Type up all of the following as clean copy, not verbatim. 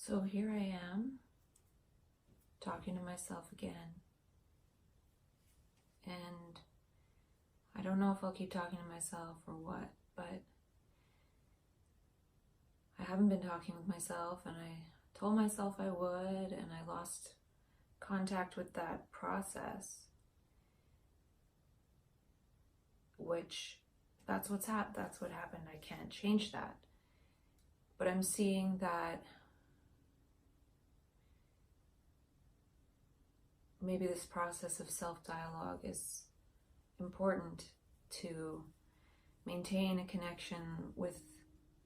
So here I am, talking to myself again. And I don't know if I'll keep talking to myself or what, but I haven't been talking with myself, and I told myself I would, and I lost contact with that process, which that's what happened. I can't change that. But I'm seeing that maybe this process of self-dialogue is important to maintain a connection with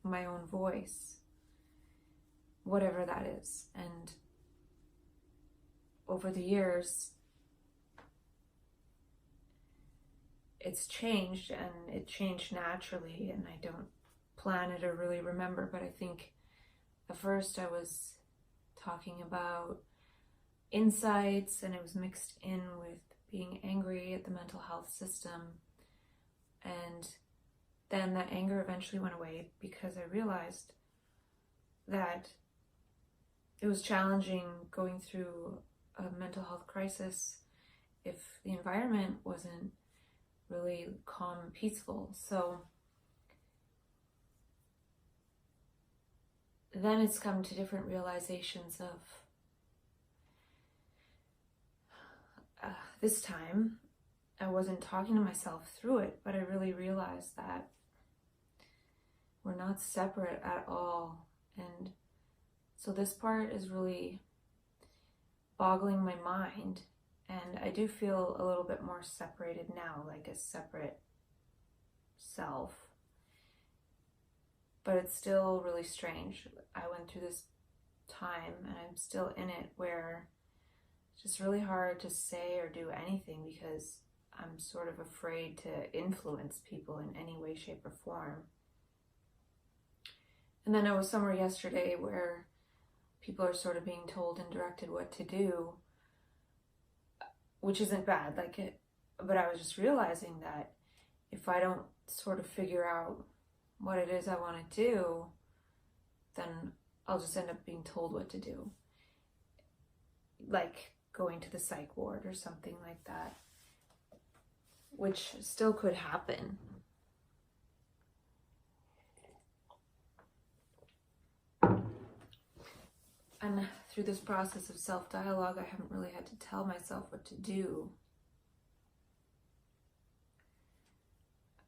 my own voice, whatever that is. And over the years, it's changed, and it changed naturally, and I don't plan it or really remember, but I think at first I was talking about insights, and it was mixed in with being angry at the mental health system. And then that anger eventually went away because I realized that it was challenging going through a mental health crisis if the environment wasn't really calm and peaceful. So then it's come to different realizations of this time I wasn't talking to myself through it, but I really realized that we're not separate at all. And so this part is really boggling my mind, and I do feel a little bit more separated now, like a separate self. But it's still really strange. I went through this time, and I'm still in it, where it's just really hard to say or do anything because I'm sort of afraid to influence people in any way, shape, or form. And then I was somewhere yesterday where people are sort of being told and directed what to do, which isn't bad, but I was just realizing that if I don't sort of figure out what it is I want to do, then I'll just end up being told what to do. Like going to the psych ward or something like that, which still could happen. And through this process of self-dialogue, I haven't really had to tell myself what to do.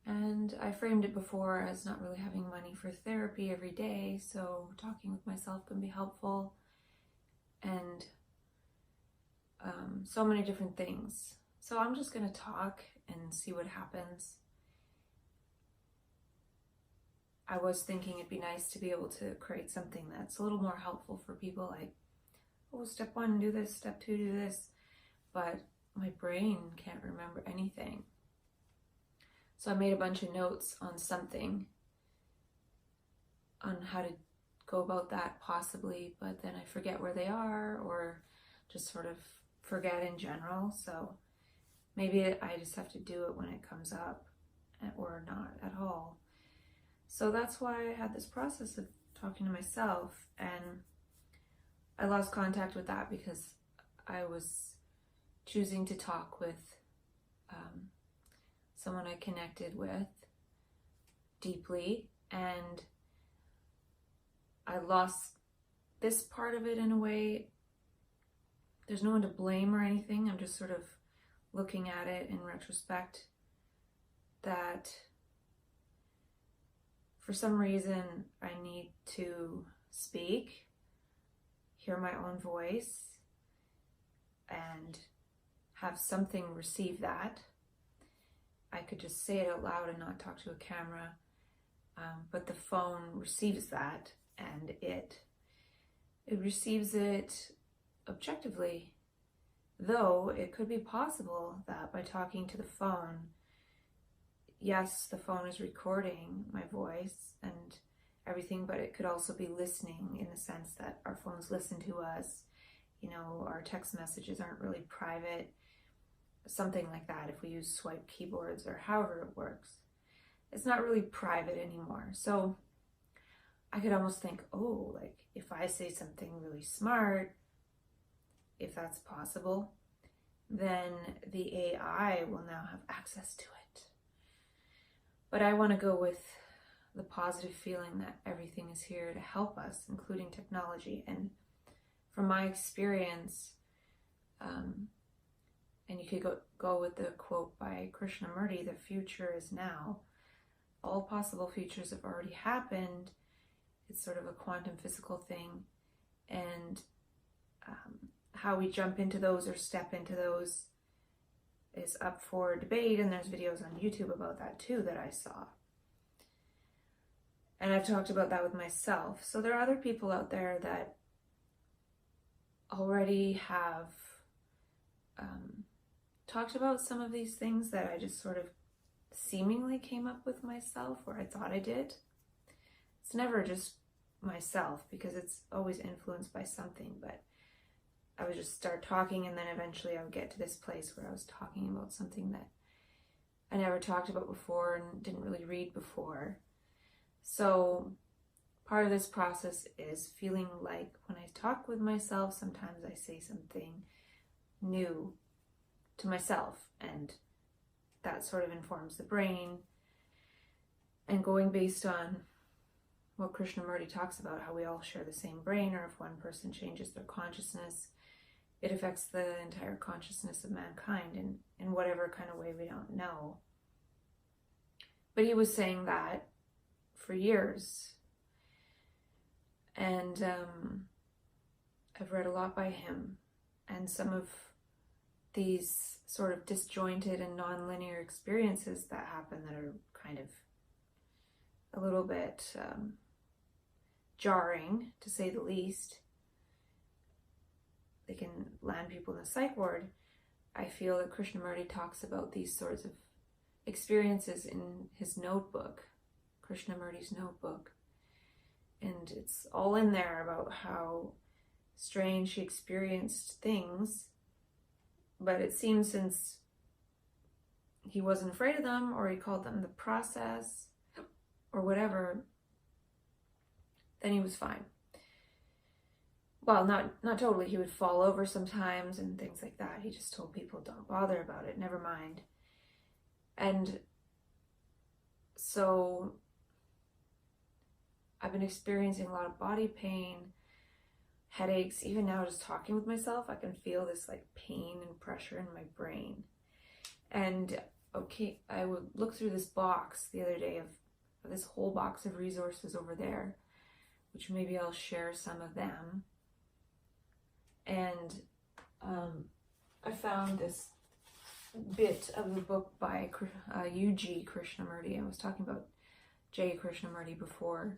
And I framed it before as not really having money for therapy every day, so talking with myself can be helpful. And so many different things. So I'm just going to talk and see what happens. I was thinking it'd be nice to be able to create something that's a little more helpful for people, like, oh, step 1, do this, step 2, do this. But my brain can't remember anything. So I made a bunch of notes on something, on how to go about that possibly, but then I forget where they are, or just sort of forget in general. So maybe I just have to do it when it comes up, or not at all. So that's why I had this process of talking to myself, and I lost contact with that because I was choosing to talk with someone I connected with deeply, and I lost this part of it in a way. There's no one to blame or anything. I'm just sort of looking at it in retrospect that for some reason I need to speak, hear my own voice, and have something receive that. I could just say it out loud and not talk to a camera, but the phone receives that, and it receives it objectively, though it could be possible that by talking to the phone, yes, the phone is recording my voice and everything, but it could also be listening in the sense that our phones listen to us. You know, our text messages aren't really private, something like that, if we use swipe keyboards or however it works. It's not really private anymore. So I could almost think, oh, like if I say something really smart, if that's possible, then the AI will now have access to it. But I want to go with the positive feeling that everything is here to help us, including technology. And from my experience, and you could go with the quote by Krishnamurti, the future is now. All possible futures have already happened. It's sort of a quantum physical thing. And how we jump into those or step into those is up for debate, and there's videos on YouTube about that too that I saw. And I've talked about that with myself. So there are other people out there that already have talked about some of these things that I just sort of seemingly came up with myself, or I thought I did. It's never just myself, because it's always influenced by something, but I would just start talking, and then eventually I would get to this place where I was talking about something that I never talked about before and didn't really read before. So part of this process is feeling like when I talk with myself, sometimes I say something new to myself, and that sort of informs the brain. And going based on what Krishnamurti talks about, how we all share the same brain, or if one person changes their consciousness, it affects the entire consciousness of mankind in whatever kind of way we don't know. But he was saying that for years. And I've read a lot by him, and some of these sort of disjointed and non-linear experiences that happen that are kind of a little bit jarring, to say the least. They can land people in a psych ward. I feel that Krishnamurti talks about these sorts of experiences in his notebook, Krishnamurti's notebook. And it's all in there about how strange he experienced things. But it seems since he wasn't afraid of them, or he called them the process, or whatever, then he was fine. Well, not totally. He would fall over sometimes and things like that. He just told people, don't bother about it, never mind. And so I've been experiencing a lot of body pain, headaches. Even now, just talking with myself, I can feel this like pain and pressure in my brain. And okay, I would look through this box the other day of this whole box of resources over there, which maybe I'll share some of them. And I found this bit of the book by U.G. Krishnamurti. I was talking about J. Krishnamurti before,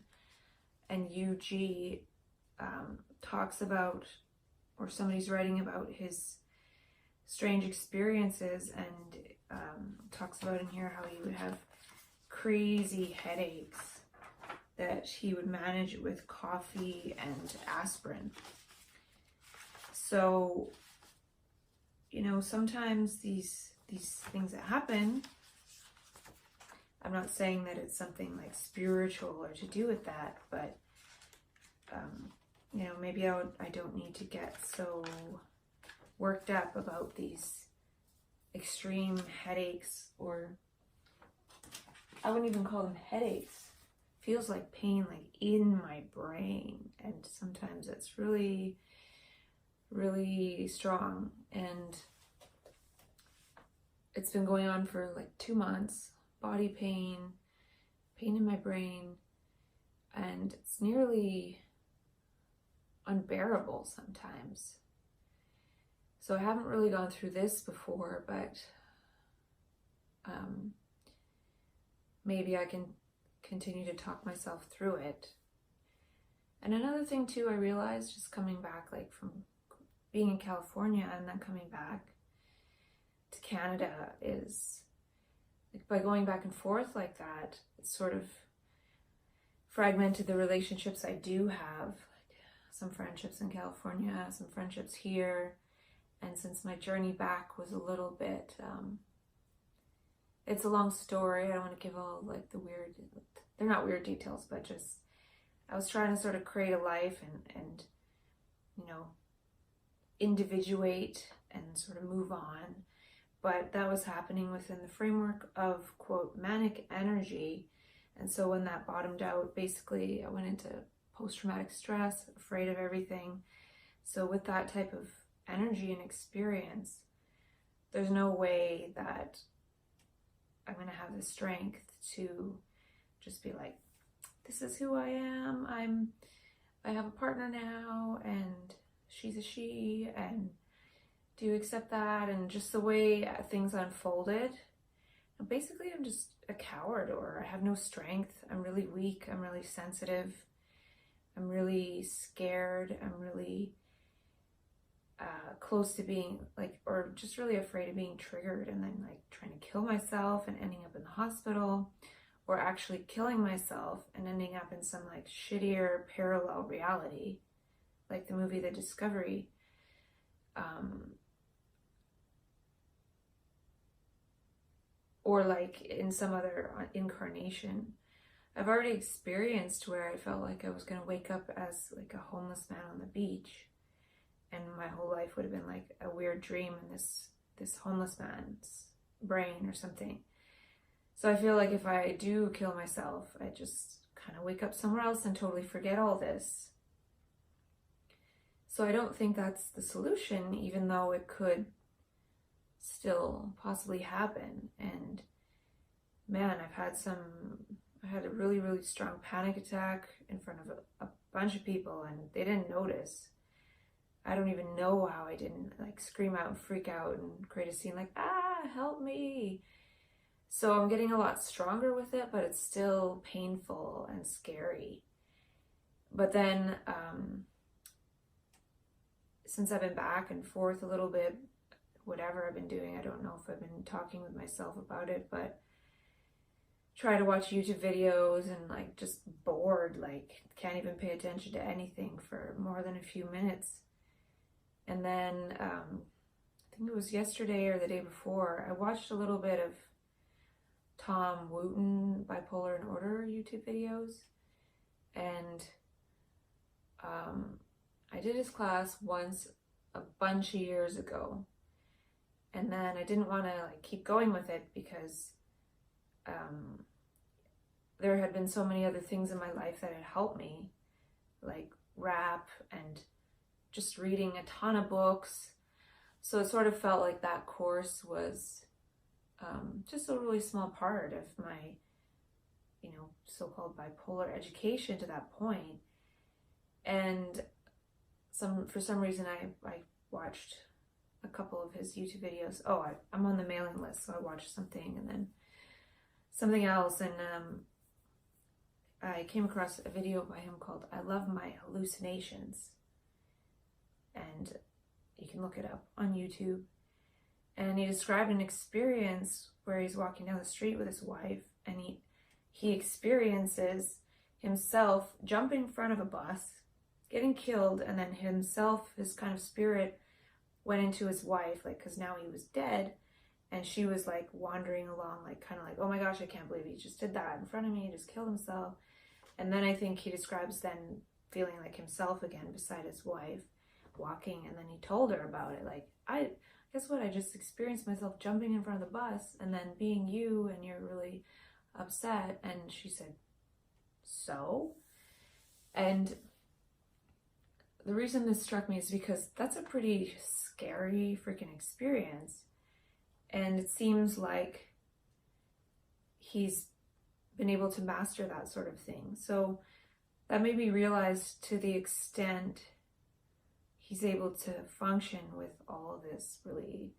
and U.G. talks about, or somebody's writing about his strange experiences, and talks about in here how he would have crazy headaches that he would manage with coffee and aspirin. So, you know, sometimes these things that happen, I'm not saying that it's something like spiritual or to do with that, but, you know, maybe I don't need to get so worked up about these extreme headaches, or I wouldn't even call them headaches. Feels like pain, like in my brain. And sometimes it's really, really strong. And it's been going on for like 2 months. Body pain, pain in my brain, and it's nearly unbearable sometimes. So I haven't really gone through this before, but maybe I can continue to talk myself through it. And another thing too, I realized just coming back, like from being in California and then coming back to Canada, is like by going back and forth like that, it's sort of fragmented the relationships I do have. Like some friendships in California, some friendships here. And since my journey back was a little bit, it's a long story. I don't want to give all like the weird, they're not weird details, but just I was trying to sort of create a life and you know, individuate and sort of move on. But that was happening within the framework of, quote, manic energy. And so when that bottomed out, basically I went into post-traumatic stress, afraid of everything. So with that type of energy and experience, there's no way that I'm going to have the strength to just be like, this is who I am. I have a partner now, and she's a she, and do you accept that? And just the way things unfolded, basically I'm just a coward, or I have no strength. I'm really weak. I'm really sensitive. I'm really scared. I'm really close to being like, or just really afraid of being triggered and then like trying to kill myself and ending up in the hospital, or actually killing myself and ending up in some like shittier parallel reality, like the movie The Discovery. Or like in some other incarnation. I've already experienced where I felt like I was going to wake up as like a homeless man on the beach, and my whole life would have been like a weird dream in this homeless man's brain or something. So I feel like if I do kill myself, I just kind of wake up somewhere else and totally forget all this. So I don't think that's the solution, even though it could still possibly happen. And man, I had a really, really strong panic attack in front of a bunch of people, and they didn't notice. I don't even know how I didn't like scream out and freak out and create a scene like, help me. So I'm getting a lot stronger with it, but it's still painful and scary. But then, since I've been back and forth a little bit, whatever I've been doing, I don't know if I've been talking with myself about it, but try to watch YouTube videos and like just bored, like can't even pay attention to anything for more than a few minutes. And then I think it was yesterday or the day before, I watched a little bit of Tom Wooten Bipolar and Order YouTube videos, and I did his class once a bunch of years ago, and then I didn't want to like keep going with it because there had been so many other things in my life that had helped me, like rap and just reading a ton of books. So it sort of felt like that course was just a really small part of my, so-called bipolar education to that point. And for some reason I watched a couple of his YouTube videos. I'm on the mailing list, so I watched something and then something else, and I came across a video by him called I Love My Hallucinations, and you can look it up on YouTube. And he described an experience where he's walking down the street with his wife, and he experiences himself jumping in front of a bus, getting killed, and then himself, his kind of spirit, went into his wife, like, because now he was dead, and she was like wandering along, like kind of like, oh my gosh, I can't believe he just did that in front of me, he just killed himself. And then I think he describes then feeling like himself again beside his wife, walking, and then he told her about it, like, guess what, I just experienced myself jumping in front of the bus and then being you, and you're really upset. And she said, so? And the reason this struck me is because that's a pretty scary freaking experience, and it seems like he's been able to master that sort of thing. So that made me realize to the extent he's able to function with all of this really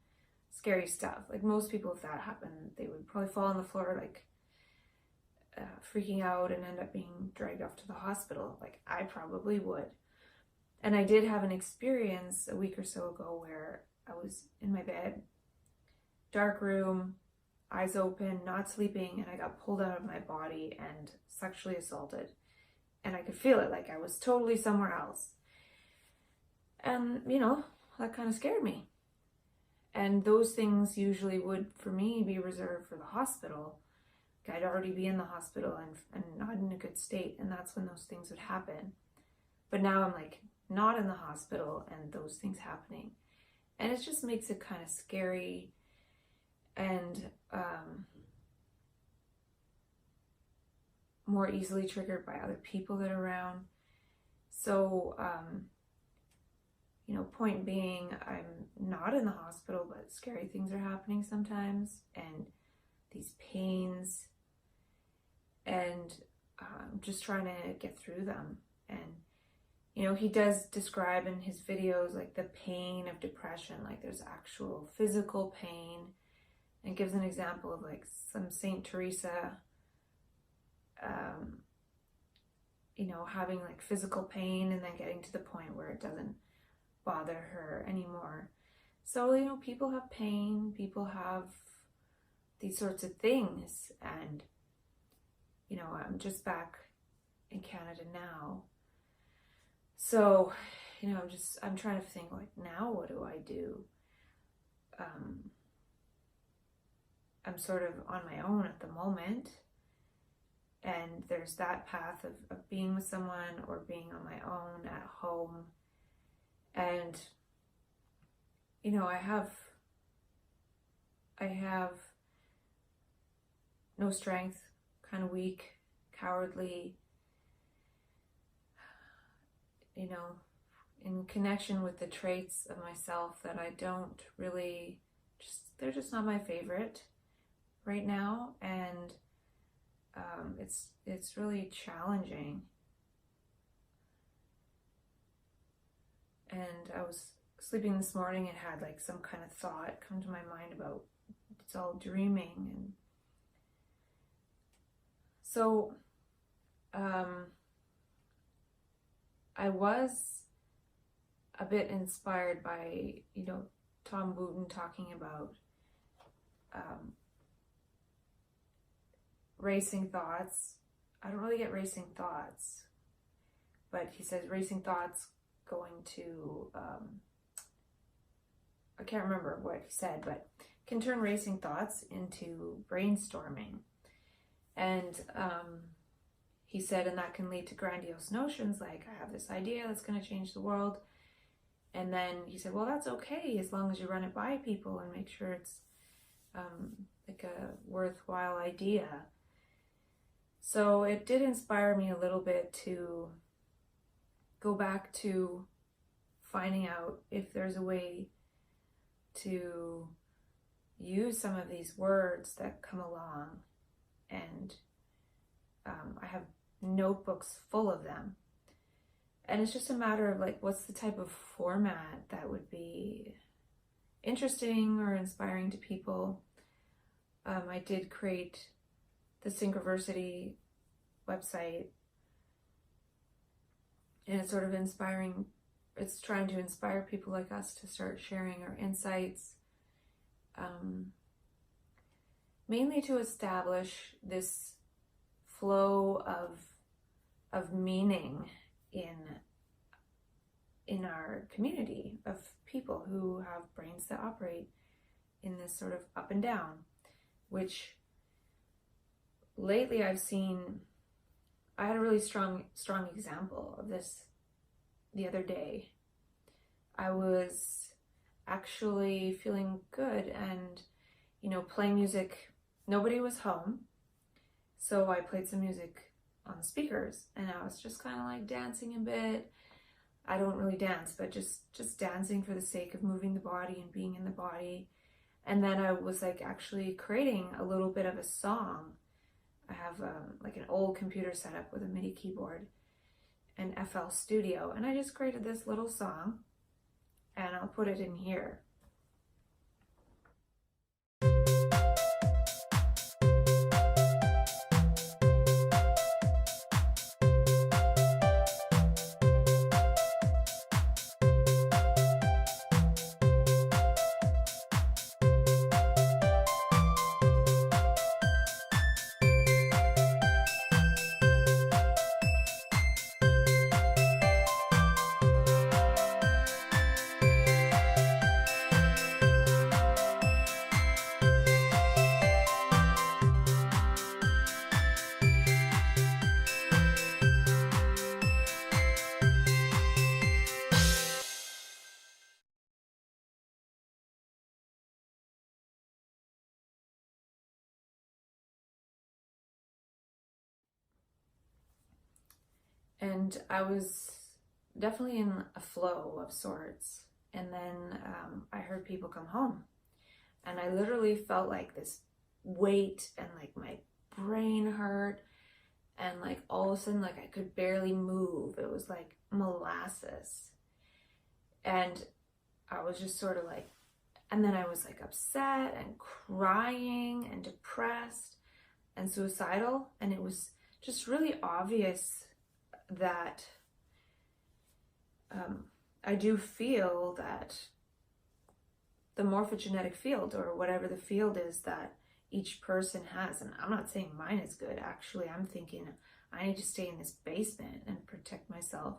scary stuff. Like most people, if that happened, they would probably fall on the floor like freaking out and end up being dragged off to the hospital. Like I probably would. And I did have an experience a week or so ago where I was in my bed, dark room, eyes open, not sleeping, and I got pulled out of my body and sexually assaulted. And I could feel it, like I was totally somewhere else. And, that kind of scared me. And those things usually would, for me, be reserved for the hospital, I'd already be in the hospital and not in a good state, and that's when those things would happen. But now I'm like not in the hospital and those things happening, and it just makes it kind of scary and more easily triggered by other people that are around. So you know, point being, I'm not in the hospital, but scary things are happening sometimes, and these pains, and I'm just trying to get through them. And you know, he does describe in his videos like the pain of depression, like there's actual physical pain, and gives an example of like some Saint Teresa, you know, having like physical pain and then getting to the point where it doesn't bother her anymore. So, you know, people have pain, people have these sorts of things, and you know, I'm just back in Canada now. So, you know, I'm trying to think like, now what do I do? I'm sort of on my own at the moment, and there's that path of being with someone or being on my own at home. And you know, I have no strength, kind of weak, cowardly, you know, in connection with the traits of myself that I don't really, they're just not my favorite right now. And it's really challenging. And I was sleeping this morning and had like some kind of thought come to my mind about it's all dreaming. And so I was a bit inspired by, you know, Tom Wooten talking about racing thoughts. I don't really get racing thoughts, but he says racing thoughts going to, I can't remember what he said, but can turn racing thoughts into brainstorming. And he said, and that can lead to grandiose notions like, I have this idea that's going to change the world. And then he said, well, that's okay as long as you run it by people and make sure it's like a worthwhile idea. So it did inspire me a little bit to go back to finding out if there's a way to use some of these words that come along. And I have notebooks full of them. And it's just a matter of like, what's the type of format that would be interesting or inspiring to people. I did create the Synchronicity website, and it's sort of inspiring. It's trying to inspire people like us to start sharing our insights, mainly to establish this flow of meaning in our community of people who have brains that operate in this sort of up and down, which lately I've seen. I had a really strong example of this the other day. I was actually feeling good and, you know, playing music. Nobody was home, so I played some music on the speakers, and I was just kind of like dancing a bit. I don't really dance, but just dancing for the sake of moving the body and being in the body. And then I was like actually creating a little bit of a song. I have like an old computer setup with a MIDI keyboard and FL Studio, and I just created this little song, and I'll put it in here. And I was definitely in a flow of sorts. And then I heard people come home. And I literally felt like this weight, and like my brain hurt. And like all of a sudden, like I could barely move. It was like molasses. And I was just sort of like, and then I was like upset and crying and depressed and suicidal. And it was just really obvious that I do feel that the morphogenetic field, or whatever the field is that each person has, and I'm not saying mine is good, actually, I'm thinking I need to stay in this basement and protect myself,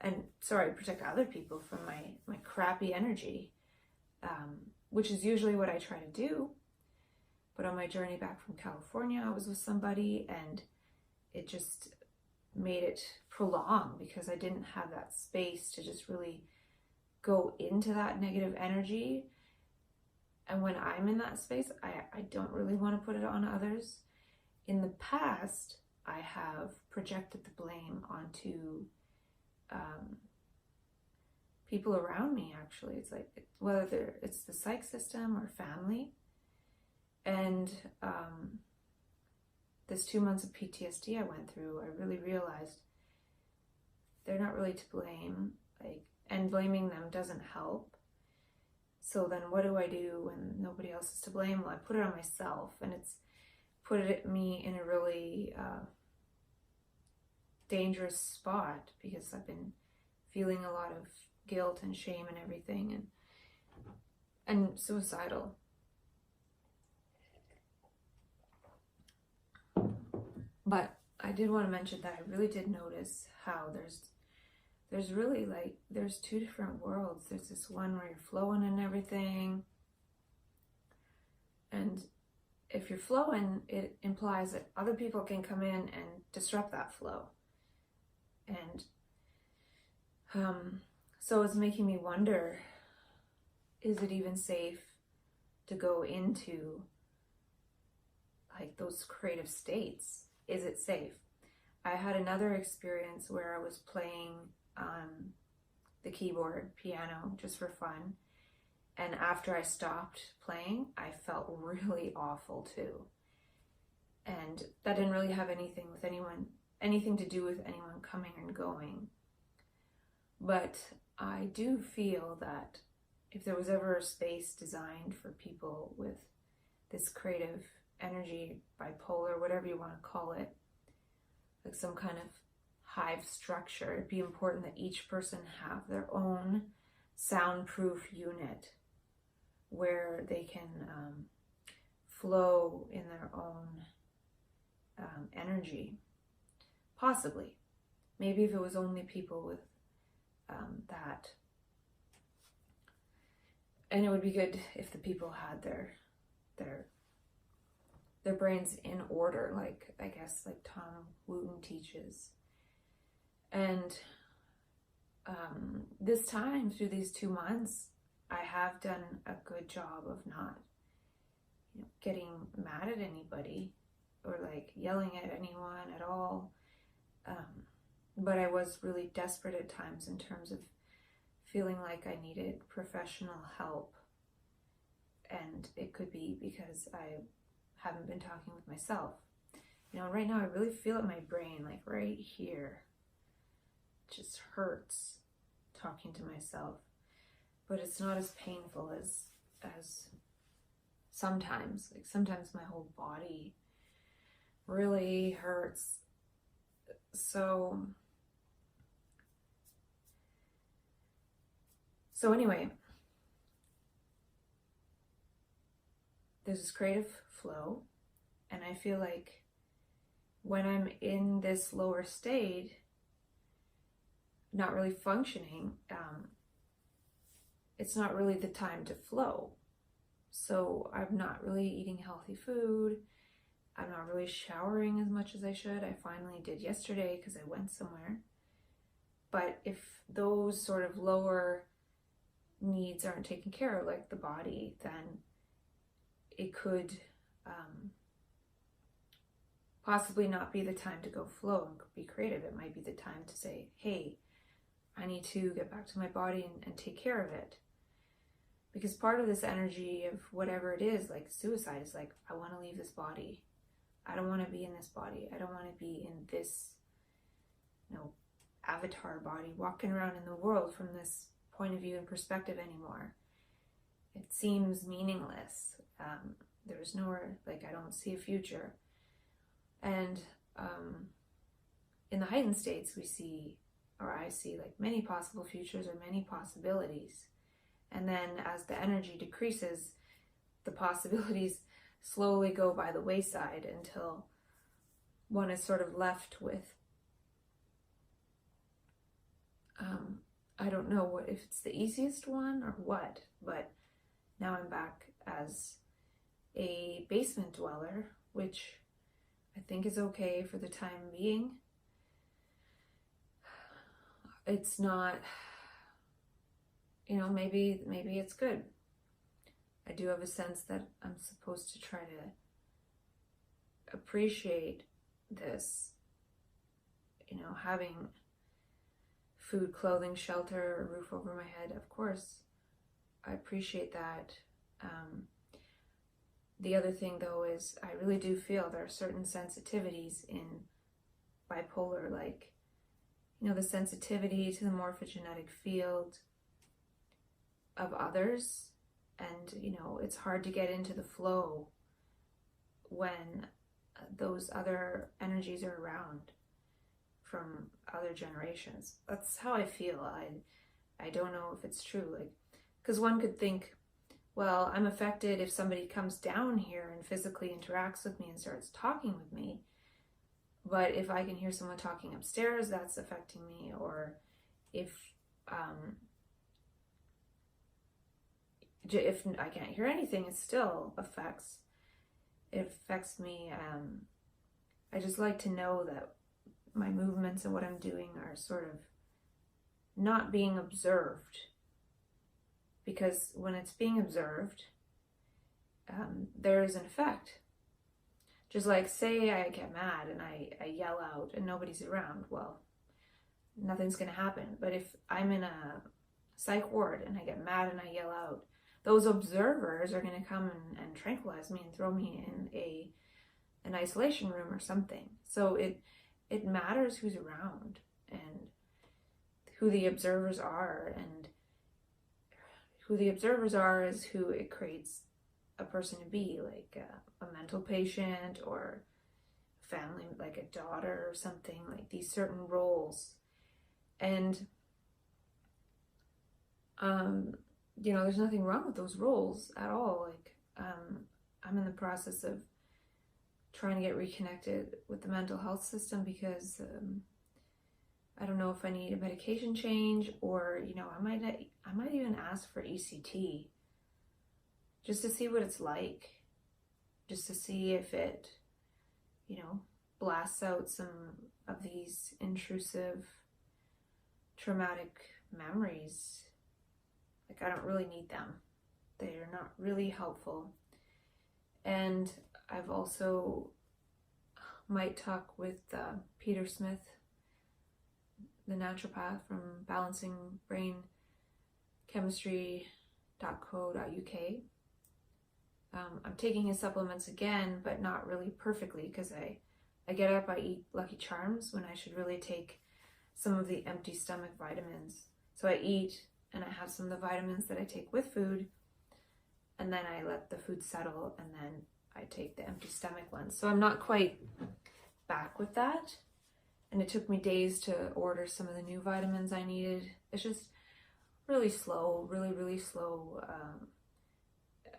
and protect other people from my crappy energy, which is usually what I try to do. But on my journey back from California, I was with somebody, and it just made it prolonged because I didn't have that space to just really go into that negative energy. And when I'm in that space, I don't really want to put it on others. In the past, I have projected the blame onto people around me, actually. It's like, whether it's the psych system or family. And this 2 months of PTSD I went through, I really realized they're not really to blame, and blaming them doesn't help. So then what do I do when nobody else is to blame? Well, I put it on myself, and it's put me in a really dangerous spot, because I've been feeling a lot of guilt and shame and everything, and suicidal. But I did want to mention that I really did notice how there's really there's two different worlds. There's this one where you're flowing and everything, and if you're flowing, it implies that other people can come in and disrupt that flow. And so it's making me wonder, is it even safe to go into those creative states? Is it safe? I had another experience where I was playing the keyboard, piano, just for fun. And after I stopped playing, I felt really awful too. And that didn't really have anything to do with anyone coming and going. But I do feel that if there was ever a space designed for people with this creative energy, bipolar, whatever you want to call it, like some kind of hive structure, it'd be important that each person have their own soundproof unit where they can flow in their own energy. Possibly. Maybe if it was only people with that. And it would be good if the people had their brains in order, I guess Tom Wooten teaches. And this time, through these 2 months, I have done a good job of not getting mad at anybody or yelling at anyone at all. But I was really desperate at times in terms of feeling like I needed professional help. And it could be because I haven't been talking with myself. Right now I really feel it in my brain, right here. It just hurts talking to myself. But it's not as painful as sometimes. Sometimes my whole body really hurts. So anyway, there's this creative flow, and I feel like when I'm in this lower state, not really functioning, it's not really the time to flow. So I'm not really eating healthy food. I'm not really showering as much as I should. I finally did yesterday because I went somewhere. But if those sort of lower needs aren't taken care of, like the body, then it could possibly not be the time to go flow and be creative. It might be the time to say, hey, I need to get back to my body and take care of it. Because part of this energy of whatever it is, like suicide, is like, I want to leave this body. I don't want to be in this body. I don't want to be in this, avatar body, walking around in the world from this point of view and perspective anymore. It seems meaningless. There's nowhere, I don't see a future. And in the heightened states, I see many possible futures or many possibilities. And then as the energy decreases, the possibilities slowly go by the wayside until one is sort of left with, I don't know if it's the easiest one or what, but now I'm back as a basement dweller, which I think is okay for the time being. It's not, maybe it's good. I do have a sense that I'm supposed to try to appreciate this, having food, clothing, shelter, a roof over my head. Of course, I appreciate that. The other thing, though, is I really do feel there are certain sensitivities in bipolar, the sensitivity to the morphogenetic field of others. And, it's hard to get into the flow when those other energies are around from other generations. That's how I feel. I don't know if it's true. Because one could think, well, I'm affected if somebody comes down here and physically interacts with me and starts talking with me. But if I can hear someone talking upstairs, that's affecting me. Or if I can't hear anything, it still affects me. I just like to know that my movements and what I'm doing are sort of not being observed. Because when it's being observed, there is an effect. Just say I get mad and I yell out and nobody's around, well, nothing's going to happen. But if I'm in a psych ward and I get mad and I yell out, those observers are going to come and tranquilize me and throw me in an isolation room or something. So it matters who's around and who the observers are, and who the observers are is who it creates a person to be, a mental patient or family, like a daughter or something, these certain roles. And there's nothing wrong with those roles at all. I'm in the process of trying to get reconnected with the mental health system because I don't know if I need a medication change, or I might even ask for ECT just to see what it's like, just to see if it blasts out some of these intrusive traumatic memories. I don't really need them. They are not really helpful. And I've also might talk with Peter Smith, the naturopath from balancingbrainchemistry.co.uk. I'm taking his supplements again, but not really perfectly, because I get up, I eat Lucky Charms when I should really take some of the empty stomach vitamins. So I eat and I have some of the vitamins that I take with food, and then I let the food settle, and then I take the empty stomach ones. So I'm not quite back with that. And it took me days to order some of the new vitamins I needed. It's just really slow, really slow,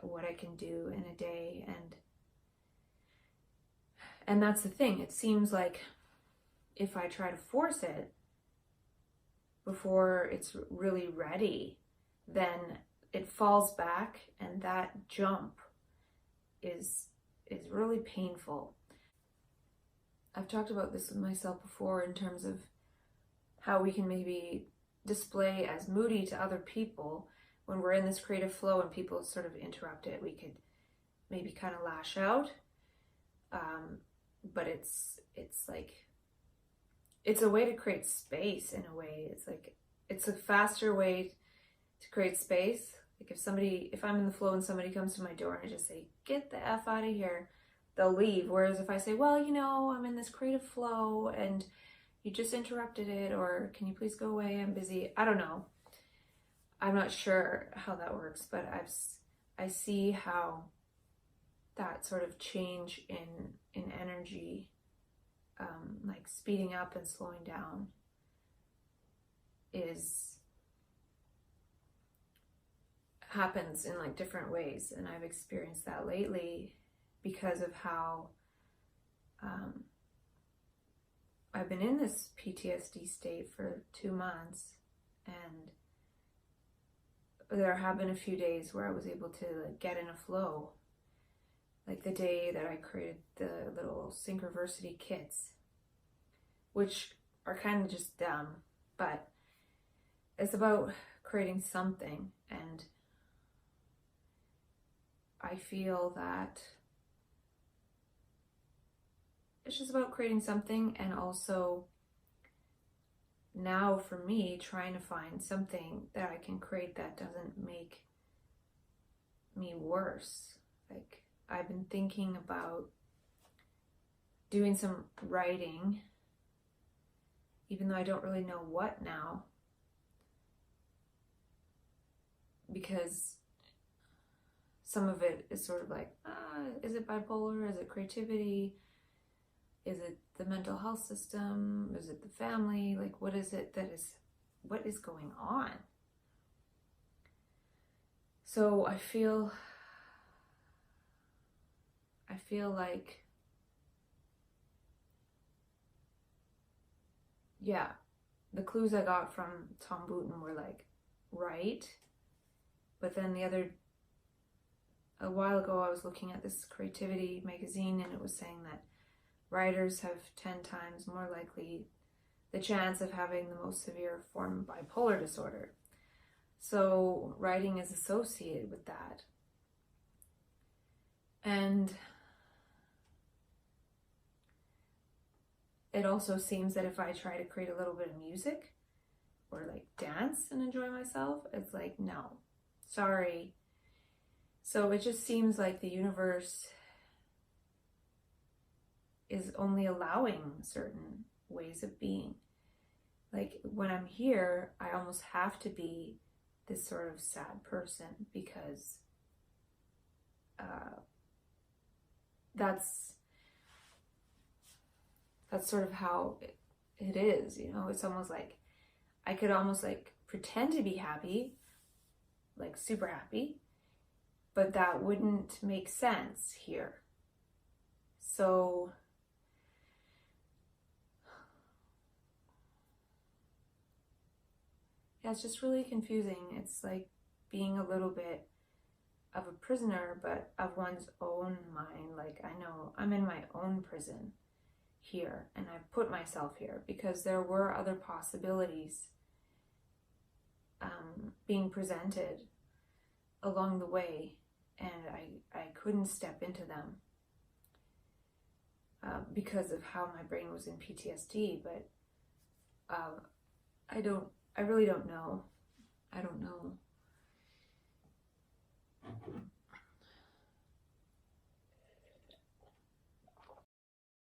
what I can do in a day. And that's the thing. It seems like if I try to force it before it's really ready, then it falls back, and that jump is really painful. I've talked about this with myself before in terms of how we can maybe display as moody to other people when we're in this creative flow and people sort of interrupt it. We could maybe kind of lash out. but it's like, it's a way to create space in a way. It's like, it's a faster way to create space. Like if I'm in the flow and somebody comes to my door and I just say, get the F out of here, they'll leave. Whereas if I say, well, I'm in this creative flow and you just interrupted it, or can you please go away, I'm busy. I don't know. I'm not sure how that works, but I see how that sort of change in energy, like speeding up and slowing down, happens in like different ways. And I've experienced that lately because of how I've been in this PTSD state for 2 months, and there have been a few days where I was able to like get in a flow, like the day that I created the little Synchronicity kits, which are kind of just dumb, but it's about creating something. And I feel that it's just about creating something, and also now for me trying to find something that I can create that doesn't make me worse. Like, I've been thinking about doing some writing, even though I don't really know what now, because some of it is sort of like, is it bipolar? Is it creativity? Is it the mental health system? Is it the family? Like, what is it what is going on? So I feel like, yeah, the clues I got from Tom Booten were like, right. But then a while ago, I was looking at this creativity magazine, and it was saying that writers have 10 times more likely the chance of having the most severe form of bipolar disorder. So writing is associated with that. And it also seems that if I try to create a little bit of music or like dance and enjoy myself, it's like, no, sorry. So it just seems like the universe is only allowing certain ways of being. Like, when I'm here, I almost have to be this sort of sad person, because that's sort of how it is, It's almost like I could almost like pretend to be happy, like super happy, but that wouldn't make sense here. So yeah, it's just really confusing. It's like being a little bit of a prisoner, but of one's own mind. Like, I know I'm in my own prison here, and I put myself here because there were other possibilities being presented along the way, and I couldn't step into them because of how my brain was in PTSD. But I really don't know.